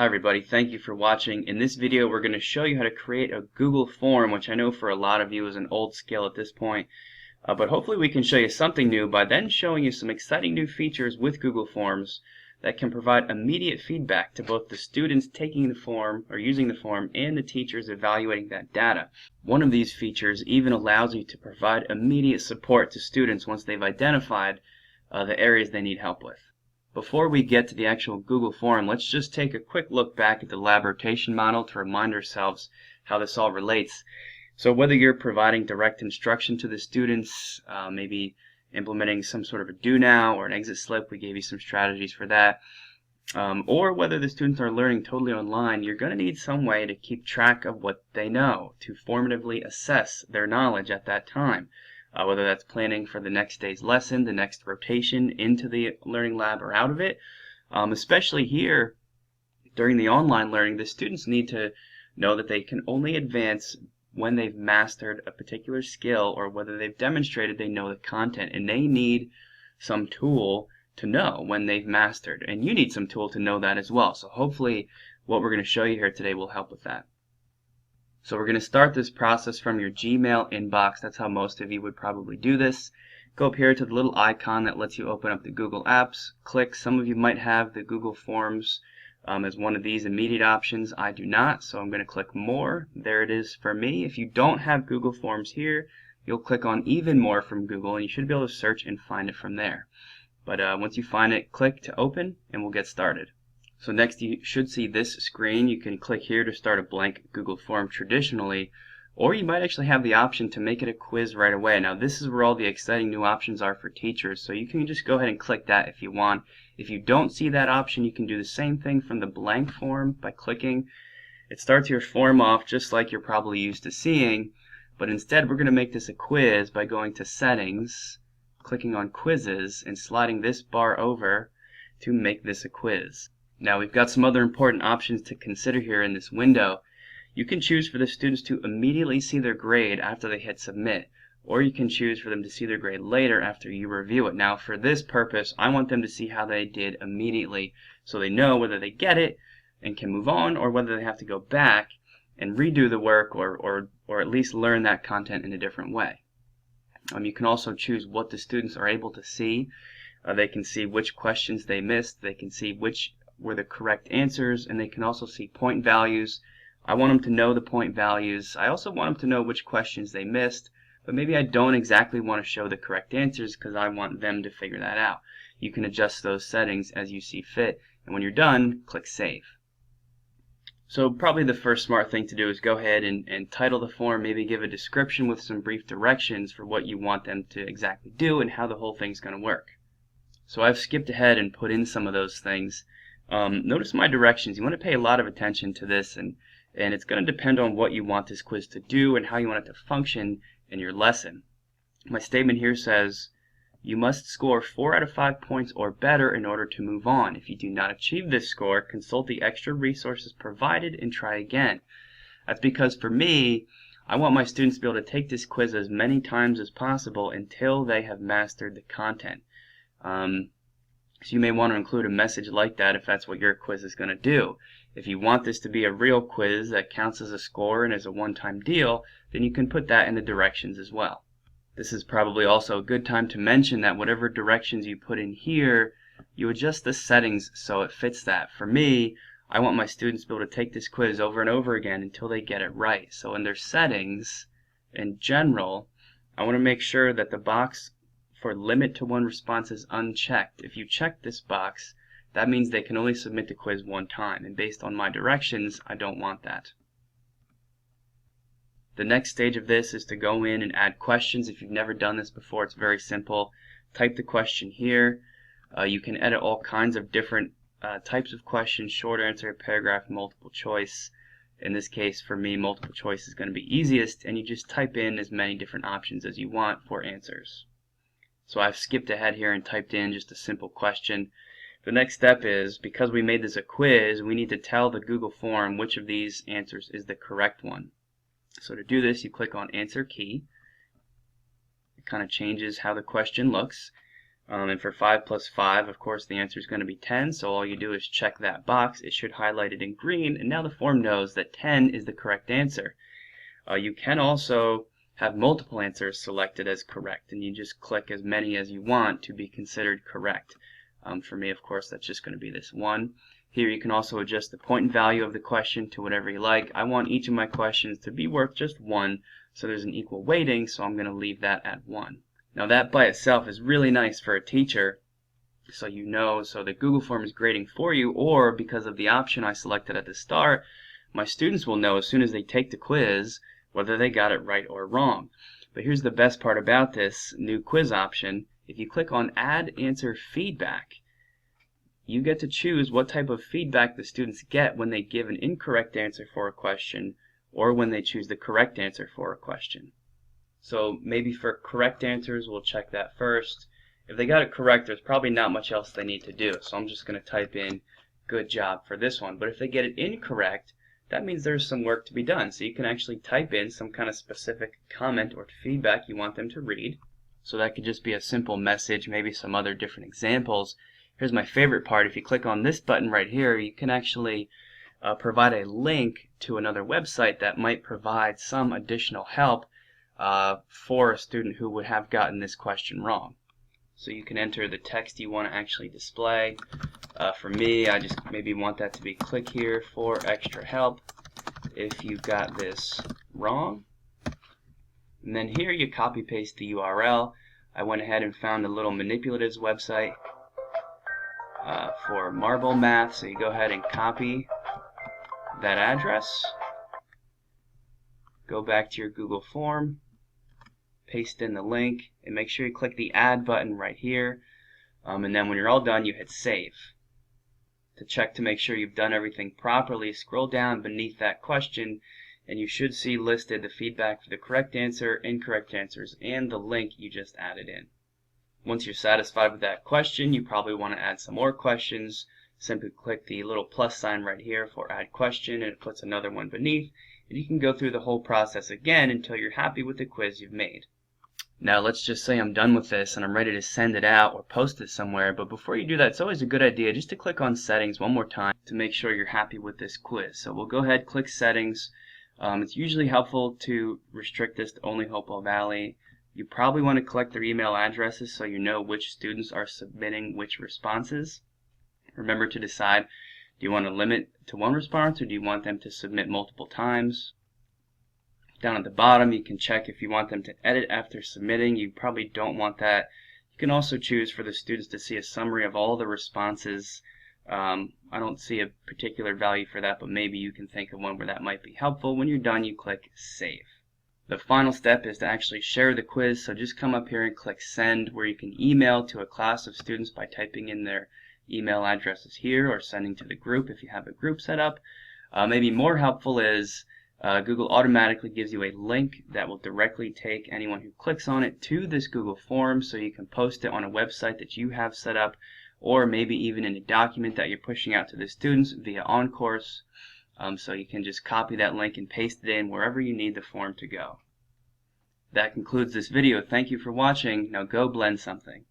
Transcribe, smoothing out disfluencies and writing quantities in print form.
Hi everybody, thank you for watching. In this video we're going to show you how to create a Google form, which I know for a lot of you is an old skill at this point. But hopefully we can show you something new by then showing you some exciting new features with Google Forms that can provide immediate feedback to both the students taking the form or using the form and the teachers evaluating that data. One of these features even allows you to provide immediate support to students once they've identified the areas they need help with. Before we get to the actual Google form, let's just take a quick look back at the lab rotation model to remind ourselves how this all relates. So whether you're providing direct instruction to the students, maybe implementing some sort of a do now or an exit slip, we gave you some strategies for that, or whether the students are learning totally online, you're going to need some way to keep track of what they know, to formatively assess their knowledge at that time. Whether that's planning for the next day's lesson, the next rotation into the learning lab or out of it. Especially here during the online learning, the students need to know that they can only advance when they've mastered a particular skill or whether they've demonstrated they know the content, and they need some tool to know when they've mastered, and you need some tool to know that as well. So hopefully what we're going to show you here today will help with that. So we're going to start this process from your Gmail inbox. That's how most of you would probably do this. Go up here to the little icon that lets you open up the Google Apps. Click. Some of you might have the Google Forms as one of these immediate options. I do not, so I'm going to click More. There it is for me. If you don't have Google Forms here, you'll click on Even More from Google, and you should be able to search and find it from there. But once you find it, click to open, and we'll get started. So next you should see this screen. You can click here to start a blank Google form traditionally, or you might actually have the option to make it a quiz right away. Now this is where all the exciting new options are for teachers, so you can just go ahead and click that if you want. If you don't see that option, you can do the same thing from the blank form by clicking. It starts your form off just like you're probably used to seeing, but instead we're going to make this a quiz by going to Settings, clicking on Quizzes, and sliding this bar over to make this a quiz. Now we've got some other important options to consider here in this window. You can choose for the students to immediately see their grade after they hit submit, or you can choose for them to see their grade later after you review it. Now for this purpose, I want them to see how they did immediately, so they know whether they get it and can move on, or whether they have to go back and redo the work, or at least learn that content in a different way. You can also choose what the students are able to see. They can see which questions they missed, they can see which were the correct answers, and they can also see point values. I want them to know the point values. I also want them to know which questions they missed, but maybe I don't exactly want to show the correct answers because I want them to figure that out. You can adjust those settings as you see fit, and when you're done, click Save. So probably the first smart thing to do is go ahead and title the form, maybe give a description with some brief directions for what you want them to exactly do and how the whole thing's going to work. So I've skipped ahead and put in some of those things. Notice my directions. You want to pay a lot of attention to this, and it's going to depend on what you want this quiz to do and how you want it to function in your lesson. My statement here says you must score 4 out of 5 points or better in order to move on. If you do not achieve this score, consult the extra resources provided and try again. That's because for me, I want my students to be able to take this quiz as many times as possible until they have mastered the content. So you may want to include a message like that if that's what your quiz is going to do. If you want this to be a real quiz that counts as a score and is a one-time deal, then you can put that in the directions as well. This is probably also a good time to mention that whatever directions you put in here, you adjust the settings so it fits that. For me, I want my students to be able to take this quiz over and over again until they get it right. So in their settings, in general, I want to make sure that the box for limit to 1 response is unchecked. If you check this box, that means they can only submit the quiz one time, and based on my directions, I don't want that. The next stage of this is to go in and add questions. If you've never done this before, it's very simple. Type the question here. You can edit all kinds of different types of questions: short answer, paragraph, multiple choice. In this case, for me, multiple choice is going to be easiest, and you just type in as many different options as you want for answers. So I've skipped ahead here and typed in just a simple question. The next step is, because we made this a quiz, we need to tell the Google form which of these answers is the correct one. So to do this, you click on Answer Key. It kind of changes how the question looks. And for 5 plus 5, of course, the answer is going to be 10, so all you do is check that box. It should highlight it in green, and now the form knows that 10 is the correct answer. You can also have multiple answers selected as correct, and you just click as many as you want to be considered correct. For me, of course, that's just going to be this one. Here you can also adjust the point value of the question to whatever you like. I want each of my questions to be worth just 1, so there's an equal weighting, so I'm going to leave that at 1. Now that by itself is really nice for a teacher, so you know, so the Google form is grading for you, or because of the option I selected at the start, my students will know as soon as they take the quiz whether they got it right or wrong. But here's the best part about this new quiz option. If you click on Add Answer Feedback, you get to choose what type of feedback the students get when they give an incorrect answer for a question or when they choose the correct answer for a question. So maybe for correct answers, we'll check that first. If they got it correct, there's probably not much else they need to do. So I'm just going to type in good job for this one. But if they get it incorrect, that means there's some work to be done. So you can actually type in some kind of specific comment or feedback you want them to read. So that could just be a simple message, maybe some other different examples. Here's my favorite part. If you click on this button right here, you can actually provide a link to another website that might provide some additional help for a student who would have gotten this question wrong. So you can enter the text you want to actually display. For me, I just maybe want that to be click here for extra help if you got this wrong. And then here you copy paste the URL. I went ahead and found a little manipulatives website for Marble Math, so you go ahead and copy that address, go back to your Google form, paste in the link, and make sure you click the add button right here, and then when you're all done, you hit save. To check to make sure you've done everything properly, scroll down beneath that question and you should see listed the feedback for the correct answer, incorrect answers, and the link you just added in. Once you're satisfied with that question, you probably want to add some more questions. Simply click the little plus sign right here for add question, and it puts another one beneath, and you can go through the whole process again until you're happy with the quiz you've made. Now let's just say I'm done with this and I'm ready to send it out or post it somewhere, but before you do that, it's always a good idea just to click on settings one more time to make sure you're happy with this quiz. So we'll go ahead, click settings. It's usually helpful to restrict this to only Hopewell Valley. You probably want to collect their email addresses so you know which students are submitting which responses. Remember to decide, do you want to limit to one response or do you want them to submit multiple times? Down at the bottom you can check if you want them to edit after submitting. You probably don't want that. You can also choose for the students to see a summary of all the responses. I don't see a particular value for that, but maybe you can think of one where that might be helpful. When you're done, you click Save. The final step is to actually share the quiz, so just come up here and click Send, where you can email to a class of students by typing in their email addresses here or sending to the group if you have a group set up. Maybe more helpful is Google automatically gives you a link that will directly take anyone who clicks on it to this Google form, so you can post it on a website that you have set up, or maybe even in a document that you're pushing out to the students via OnCourse. So you can just copy that link and paste it in wherever you need the form to go. That concludes this video. Thank you for watching. Now go blend something.